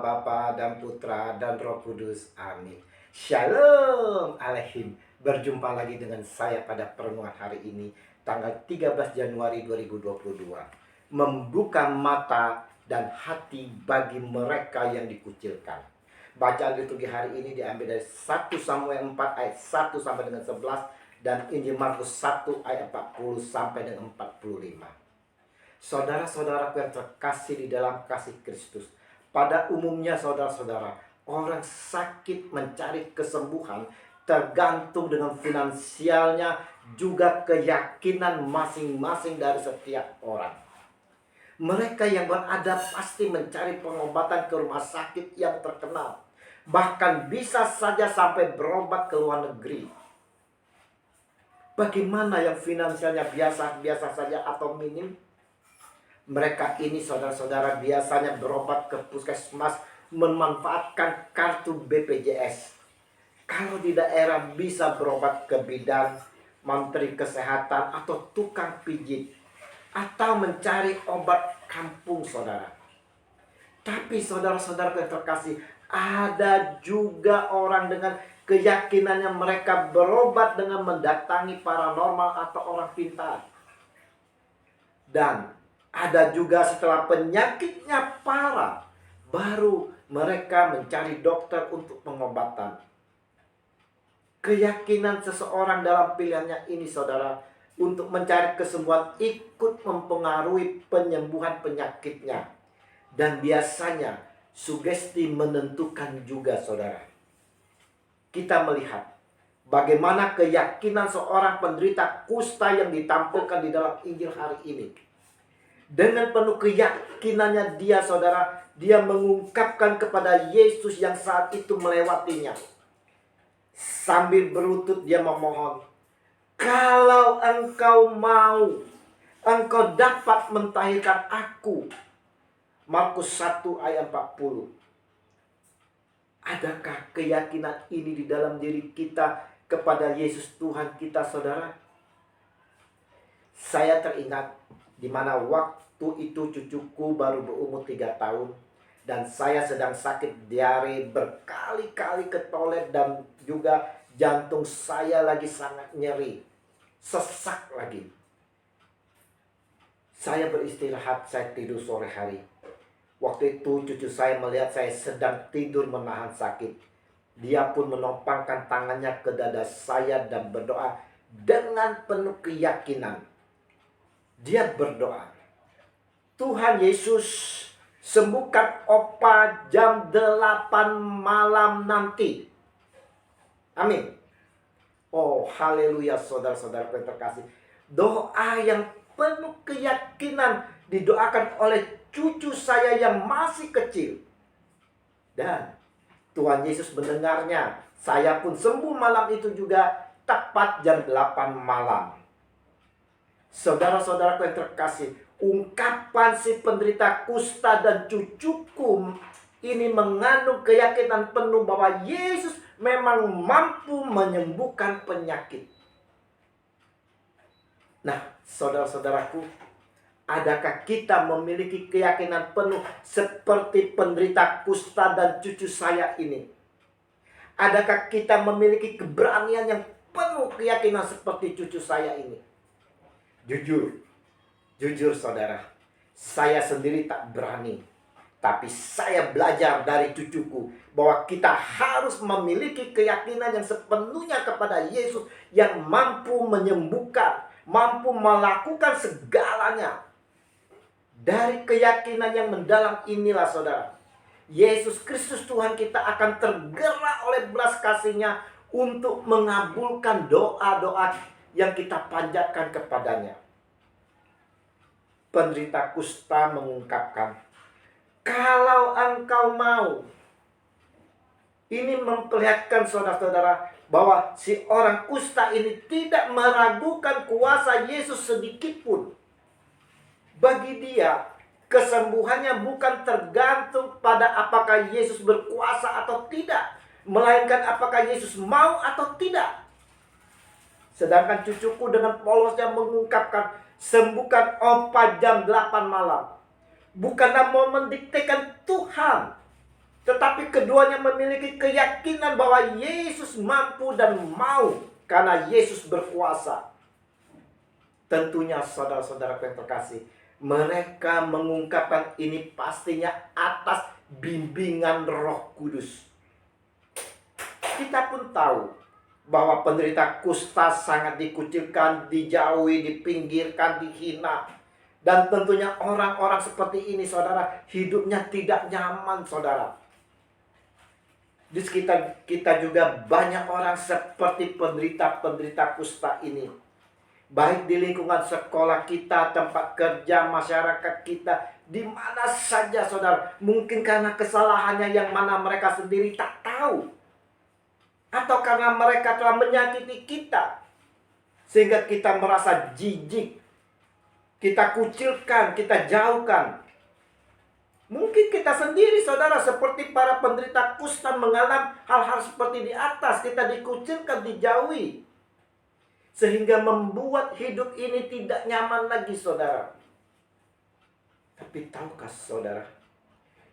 Bapa dan Putra dan Roh Kudus. Amin. Shalom Aleihim. Berjumpa lagi dengan saya pada perenungan hari ini, tanggal 13 Januari 2022. Membuka mata dan hati bagi mereka yang dikucilkan. Bacaan liturgi hari ini diambil dari 1 Samuel 4 ayat 1 sampai dengan 11 dan Injil Markus 1 ayat 40 sampai dengan 45. Saudara-saudaraku yang terkasih di dalam kasih Kristus, pada umumnya saudara-saudara, orang sakit mencari kesembuhan tergantung dengan finansialnya, juga keyakinan masing-masing dari setiap orang. Mereka yang berada pasti mencari pengobatan ke rumah sakit yang terkenal, bahkan bisa saja sampai berobat ke luar negeri. Bagaimana yang finansialnya biasa-biasa saja atau minim? Mereka ini saudara-saudara biasanya berobat ke puskesmas memanfaatkan kartu BPJS. Kalau di daerah bisa berobat ke bidan, menteri kesehatan atau tukang pijit, atau mencari obat kampung saudara. Tapi saudara-saudara yang terkasih, ada juga orang dengan keyakinannya mereka berobat dengan mendatangi paranormal atau orang pintar. Dan ada juga setelah penyakitnya parah, baru mereka mencari dokter untuk pengobatan. Keyakinan seseorang dalam pilihannya ini saudara, untuk mencari kesembuhan ikut mempengaruhi penyembuhan penyakitnya. Dan biasanya sugesti menentukan juga saudara. Kita melihat bagaimana keyakinan seorang penderita kusta yang ditampilkan di dalam Injil hari ini. Dengan penuh keyakinannya dia saudara, dia mengungkapkan kepada Yesus yang saat itu melewatinya. Sambil berlutut dia memohon, "Kalau engkau mau, engkau dapat mentahirkan aku." Markus 1 ayat 40. Adakah keyakinan ini di dalam diri kita kepada Yesus Tuhan kita saudara? Saya teringat di mana waktu itu cucuku baru berumur 3 tahun dan saya sedang sakit diare, berkali-kali ke toilet dan juga jantung saya lagi sangat nyeri, sesak lagi. Saya beristirahat, saya tidur sore hari. Waktu itu cucu saya melihat saya sedang tidur menahan sakit. Dia pun menopangkan tangannya ke dada saya dan berdoa dengan penuh keyakinan. Dia berdoa, "Tuhan Yesus, sembuhkan Opa jam 8 malam nanti." Amin. Oh haleluya saudara-saudara yang terkasih. Doa yang penuh keyakinan didoakan oleh cucu saya yang masih kecil. Dan Tuhan Yesus mendengarnya. Saya pun sembuh malam itu juga tepat jam 8 malam. Saudara-saudara yang terkasih, ungkapan si penderita kusta dan cucuku ini mengandung keyakinan penuh bahwa Yesus memang mampu menyembuhkan penyakit. Nah, saudara-saudaraku, adakah kita memiliki keyakinan penuh seperti penderita kusta dan cucu saya ini? Adakah kita memiliki keberanian yang penuh keyakinan seperti cucu saya ini? Jujur saudara, saya sendiri tak berani. Tapi saya belajar dari cucuku bahwa kita harus memiliki keyakinan yang sepenuhnya kepada Yesus yang mampu menyembuhkan, mampu melakukan segalanya. Dari keyakinan yang mendalam inilah saudara, Yesus Kristus Tuhan kita akan tergerak oleh belas kasih-Nya untuk mengabulkan doa-doa yang kita panjatkan kepadanya. Penderita kusta mengungkapkan, "Kalau engkau mau." Ini memperlihatkan saudara-saudara bahwa si orang kusta ini tidak meragukan kuasa Yesus sedikit pun. Bagi dia, kesembuhannya bukan tergantung pada apakah Yesus berkuasa atau tidak, melainkan apakah Yesus mau atau tidak. Sedangkan cucuku dengan polosnya mengungkapkan, "Sembuhkan Opa jam 8 malam." Bukanlah mau mendiktekan Tuhan, Tetapi keduanya memiliki keyakinan bahwa Yesus mampu dan mau karena Yesus berkuasa. Tentunya saudara-saudara yang terkasih, mereka mengungkapkan ini pastinya atas bimbingan Roh Kudus. Kita pun tahu bahwa penderita kusta sangat dikucilkan, dijauhi, dipinggirkan, dihina. Dan tentunya orang-orang seperti ini, saudara, hidupnya tidak nyaman, saudara. Di sekitar kita juga banyak orang seperti penderita-penderita kusta ini. Baik di lingkungan sekolah kita, tempat kerja, masyarakat kita, di mana saja, saudara. Mungkin karena kesalahannya yang mana mereka sendiri tak tahu. Atau karena mereka telah menyakiti kita. Sehingga kita merasa jijik. Kita kucilkan, kita jauhkan. Mungkin kita sendiri, saudara, seperti para penderita kusta mengalami hal-hal seperti di atas. Kita dikucilkan, dijauhi. Sehingga membuat hidup ini tidak nyaman lagi, saudara. Tapi tahukah, saudara,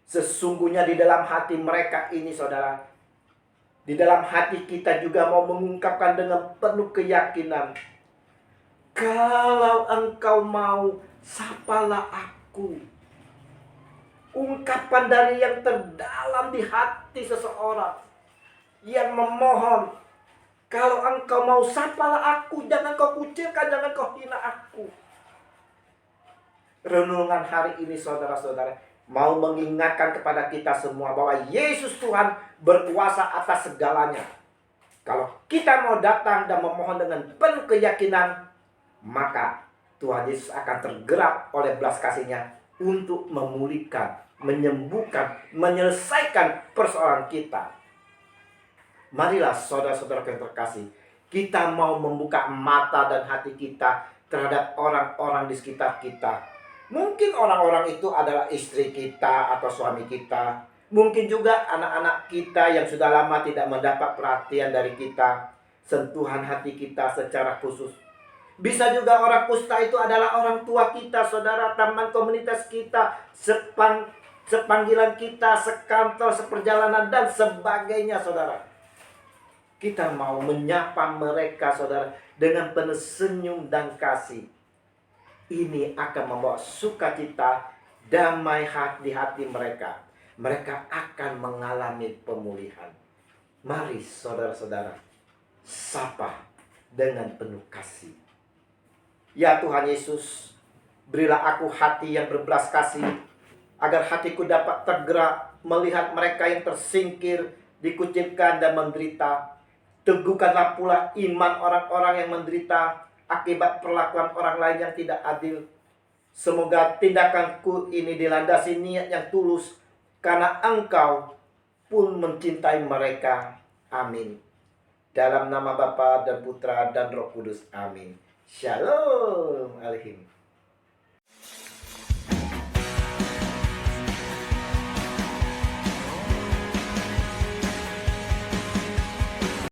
sesungguhnya di dalam hati mereka ini, saudara, di dalam hati kita juga mau mengungkapkan dengan penuh keyakinan, kalau engkau mau, sapalah aku. Ungkapan dari yang terdalam di hati seseorang yang memohon, kalau engkau mau, sapalah aku. Jangan kau kucilkan, jangan kau hina aku. Renungan hari ini, saudara-saudara, mau mengingatkan kepada kita semua bahwa Yesus Tuhan berkuasa atas segalanya. Kalau kita mau datang dan memohon dengan penuh keyakinan, maka Tuhan Yesus akan tergerak oleh belas kasih-Nya untuk memulihkan, menyembuhkan, menyelesaikan persoalan kita. Marilah saudara-saudara yang terkasih, kita mau membuka mata dan hati kita terhadap orang-orang di sekitar kita. Mungkin orang-orang itu adalah istri kita atau suami kita. Mungkin juga anak-anak kita yang sudah lama tidak mendapat perhatian dari kita, sentuhan hati kita secara khusus. Bisa juga orang kusta itu adalah orang tua kita, saudara, teman komunitas kita, sepanggilan kita, sekantor, seperjalanan, dan sebagainya, saudara. Kita mau menyapa mereka, saudara, dengan penuh senyum dan kasih. Ini akan membawa sukacita, damai di hati mereka. Mereka akan mengalami pemulihan. Mari, saudara-saudara, sapa dengan penuh kasih. Ya Tuhan Yesus, berilah aku hati yang berbelas kasih, agar hatiku dapat tergerak melihat mereka yang tersingkir, dikucilkan dan menderita. Teguhkanlah pula iman orang-orang yang menderita akibat perlakuan orang lain yang tidak adil. Semoga tindakanku ini dilandasi niat yang tulus, karena Engkau pun mencintai mereka. Amin. Dalam nama Bapa dan Putra dan Roh Kudus. Amin. Shalom Aleichem.